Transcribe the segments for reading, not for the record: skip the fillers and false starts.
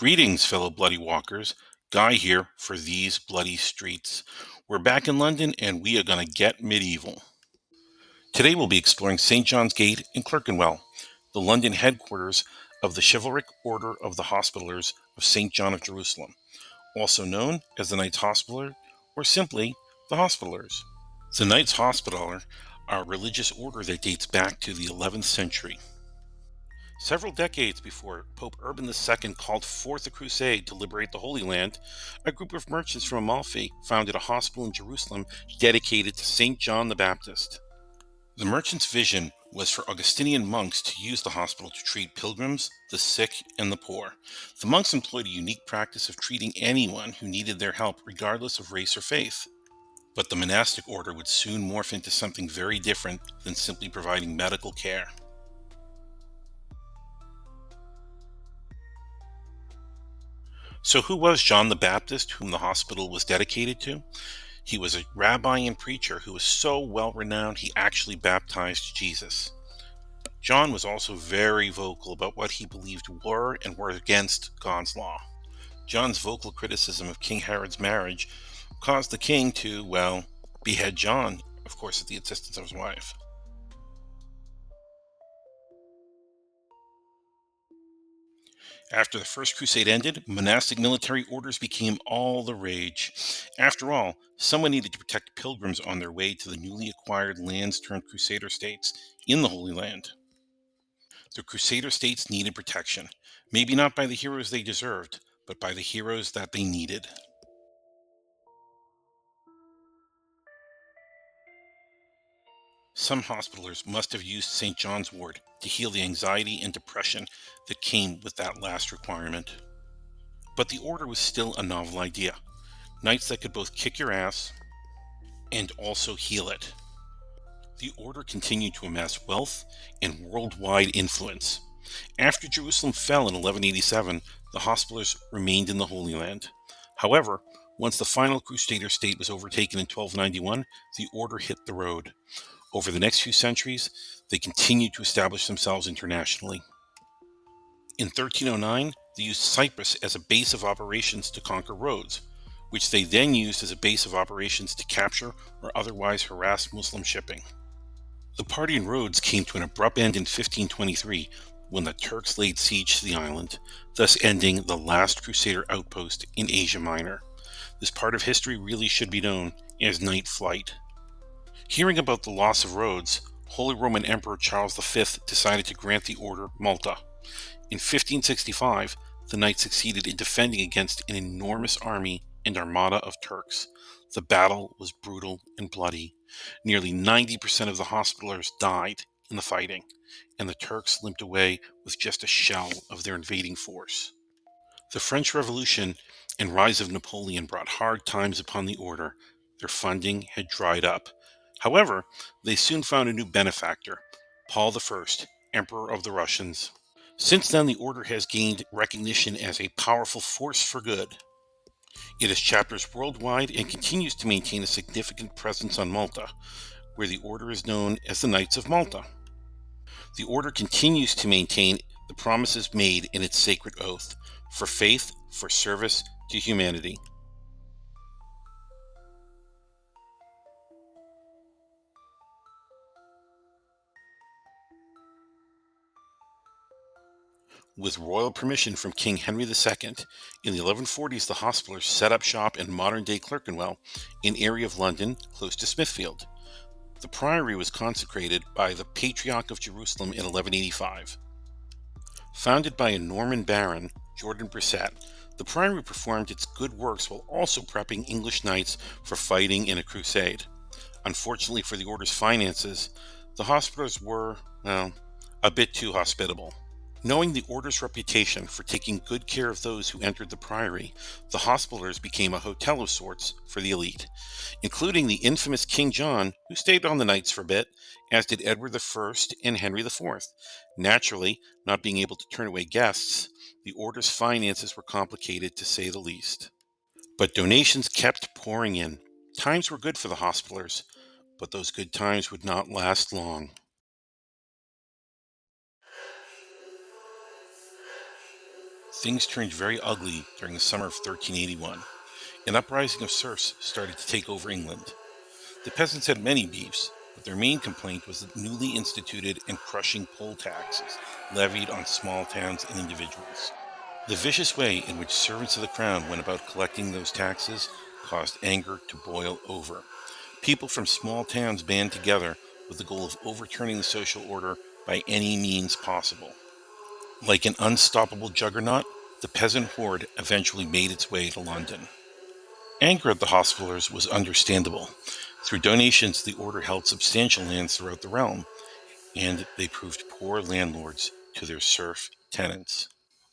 Greetings, fellow bloody walkers. Guy here for These Bloody Streets. We're back in London and we are going to get medieval. Today we'll be exploring St. John's Gate in Clerkenwell, the London headquarters of the chivalric order of the Hospitallers of St. John of Jerusalem, also known as the Knights Hospitaller or simply the Hospitallers. The Knights Hospitaller are a religious order that dates back to the 11th century. Several decades before Pope Urban II called forth a crusade to liberate the Holy Land, a group of merchants from Amalfi founded a hospital in Jerusalem dedicated to St. John the Baptist. The merchants' vision was for Augustinian monks to use the hospital to treat pilgrims, the sick, and the poor. The monks employed a unique practice of treating anyone who needed their help regardless of race or faith. But the monastic order would soon morph into something very different than simply providing medical care. So, who was John the Baptist, whom the hospital was dedicated to? He was a rabbi and preacher who was so well renowned he actually baptized Jesus. John was also very vocal about what he believed were and were against God's law. John's vocal criticism of King Herod's marriage caused the king to, well, behead John, of course, at the insistence of his wife. After the First Crusade ended, monastic military orders became all the rage. After all, someone needed to protect pilgrims on their way to the newly acquired lands turned Crusader states in the Holy Land. The Crusader states needed protection, maybe not by the heroes they deserved, but by the heroes that they needed. Some hospitallers must have used St. John's wort to heal the anxiety and depression that came with that last requirement. But the order was still a novel idea. Knights that could both kick your ass and also heal it. The order continued to amass wealth and worldwide influence. After Jerusalem fell in 1187, the Hospitallers remained in the Holy Land. However, once the final Crusader state was overtaken in 1291, the order hit the road. Over the next few centuries, they continued to establish themselves internationally. In 1309, they used Cyprus as a base of operations to conquer Rhodes, which they then used as a base of operations to capture or otherwise harass Muslim shipping. The party in Rhodes came to an abrupt end in 1523 when the Turks laid siege to the island, thus ending the last Crusader outpost in Asia Minor. This part of history really should be known as Night Flight. Hearing about the loss of Rhodes, Holy Roman Emperor Charles V decided to grant the order Malta. In 1565, the knights succeeded in defending against an enormous army and armada of Turks. The battle was brutal and bloody. Nearly 90% of the Hospitallers died in the fighting, and the Turks limped away with just a shell of their invading force. The French Revolution and rise of Napoleon brought hard times upon the order. Their funding had dried up. However, they soon found a new benefactor, Paul I, Emperor of the Russians. Since then, the order has gained recognition as a powerful force for good. It has chapters worldwide and continues to maintain a significant presence on Malta, where the order is known as the Knights of Malta. The order continues to maintain the promises made in its sacred oath for faith, for service to humanity. With royal permission from King Henry II, in the 1140s the Hospitallers set up shop in modern-day Clerkenwell, an area of London close to Smithfield. The priory was consecrated by the Patriarch of Jerusalem in 1185. Founded by a Norman baron, Jordan Brisset, the priory performed its good works while also prepping English knights for fighting in a crusade. Unfortunately for the order's finances, the Hospitallers were, well, a bit too hospitable. Knowing the order's reputation for taking good care of those who entered the priory, the Hospitallers became a hotel of sorts for the elite, including the infamous King John, who stayed on the Knights for a bit, as did Edward I and Henry IV. Naturally, not being able to turn away guests, the order's finances were complicated to say the least. But donations kept pouring in. Times were good for the Hospitallers, but those good times would not last long. Things turned very ugly during the summer of 1381. An uprising of serfs started to take over England. The peasants had many beefs, but their main complaint was the newly instituted and crushing poll taxes levied on small towns and individuals. The vicious way in which servants of the crown went about collecting those taxes caused anger to boil over. People from small towns band together with the goal of overturning the social order by any means possible. Like an unstoppable juggernaut, the peasant horde eventually made its way to London. Anger at the Hospitallers was understandable. Through donations, the order held substantial lands throughout the realm, and they proved poor landlords to their serf tenants.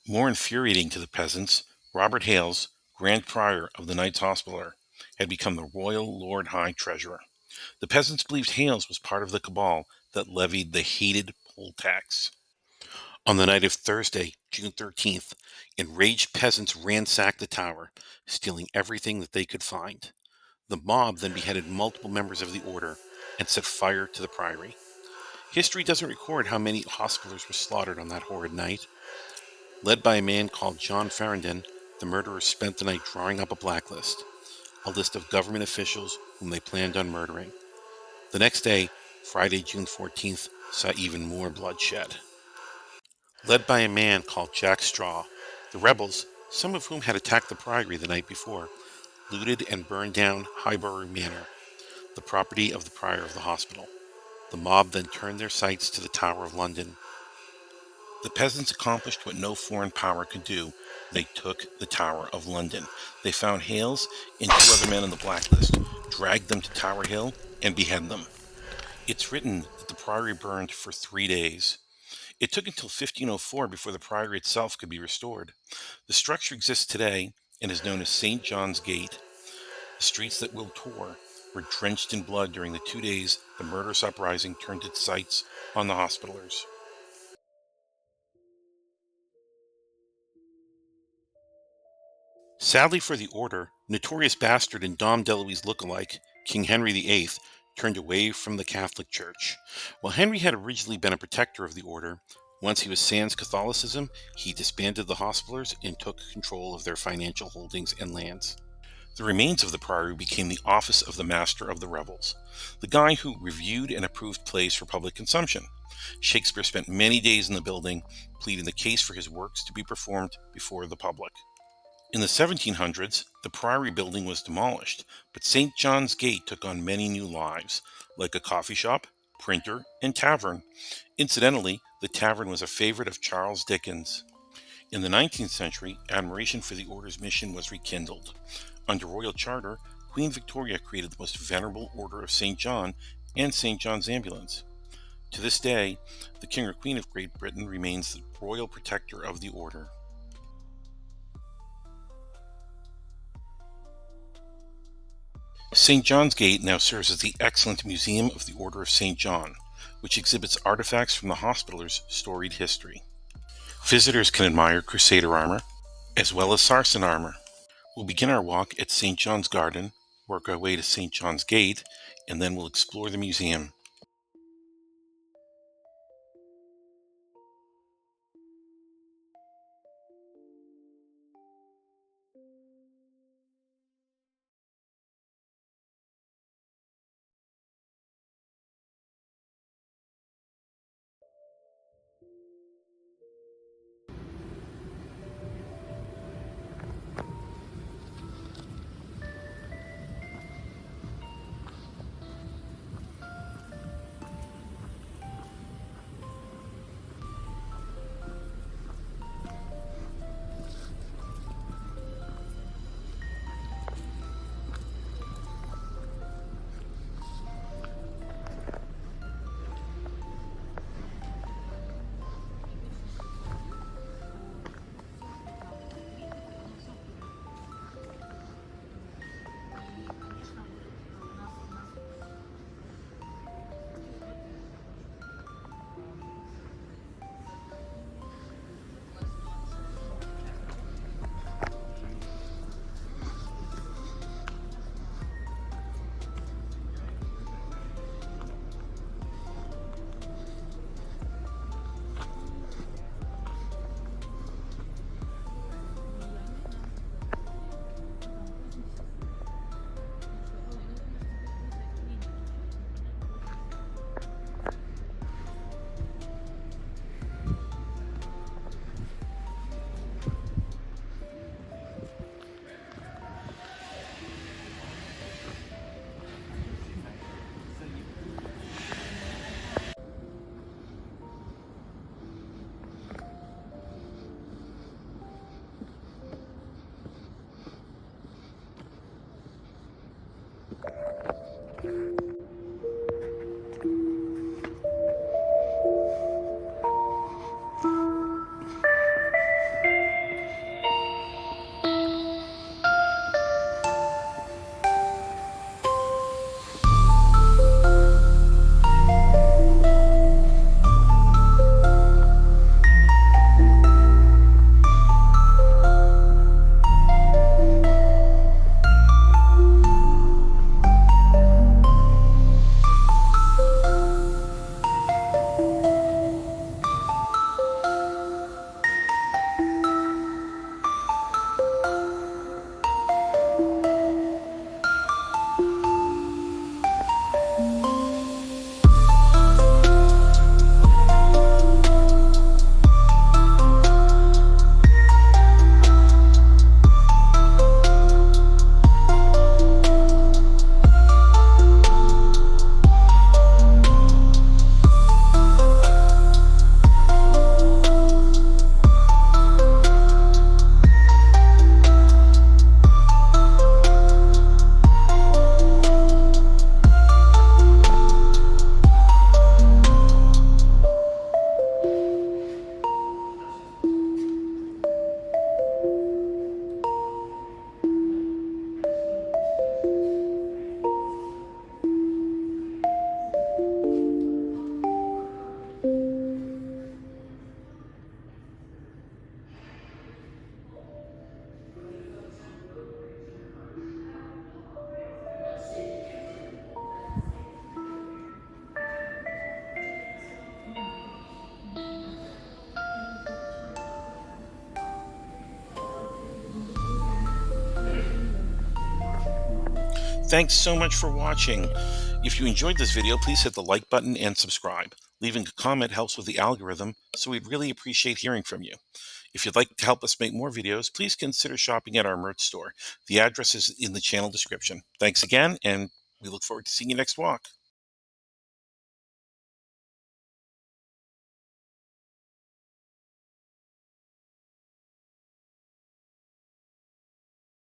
More infuriating to the peasants, Robert Hales, Grand Prior of the Knights Hospitaller, had become the Royal Lord High Treasurer. The peasants believed Hales was part of the cabal that levied the hated poll tax. On the night of Thursday, June 13th, enraged peasants ransacked the tower, stealing everything that they could find. The mob then beheaded multiple members of the order and set fire to the priory. History doesn't record how many hospitallers were slaughtered on that horrid night. Led by a man called John Farrington, the murderers spent the night drawing up a blacklist, a list of government officials whom they planned on murdering. The next day, Friday, June 14th, saw even more bloodshed. Led by a man called Jack Straw, the rebels, some of whom had attacked the priory the night before, looted and burned down Highbury Manor, the property of the prior of the hospital. The mob then turned their sights to the Tower of London. The peasants accomplished what no foreign power could do. They took the Tower of London. They found Hales and two other men on the blacklist, dragged them to Tower Hill, and beheaded them. It's written that the priory burned for 3 days. It took until 1504 before the priory itself could be restored. The structure exists today and is known as St. John's Gate. The streets that Will tore were drenched in blood during the 2 days the murderous uprising turned its sights on the Hospitallers. Sadly for the order, notorious bastard and Dom DeLuise look-alike, King Henry VIII, turned away from the Catholic Church. While Henry had originally been a protector of the order, once he was sans Catholicism, he disbanded the Hospitallers and took control of their financial holdings and lands. The remains of the priory became the office of the Master of the Revels, the guy who reviewed and approved plays for public consumption. Shakespeare spent many days in the building, pleading the case for his works to be performed before the public. In the 1700s, the Priory building was demolished, but St. John's Gate took on many new lives, like a coffee shop, printer, and tavern. Incidentally, the tavern was a favorite of Charles Dickens. In the 19th century, admiration for the order's mission was rekindled. Under royal charter, Queen Victoria created the most venerable Order of St. John and St. John's Ambulance. To this day, the King or Queen of Great Britain remains the royal protector of the order. St. John's Gate now serves as the excellent Museum of the Order of St. John, which exhibits artifacts from the Hospitallers' storied history. Visitors can admire Crusader armor, as well as Saracen armor. We'll begin our walk at St. John's Garden, work our way to St. John's Gate, and then we'll explore the museum. Thanks so much for watching. If you enjoyed this video, please hit the like button and subscribe. Leaving a comment helps with the algorithm, so we'd really appreciate hearing from you. If you'd like to help us make more videos, please consider shopping at our merch store. The address is in the channel description. Thanks again, and we look forward to seeing you next walk.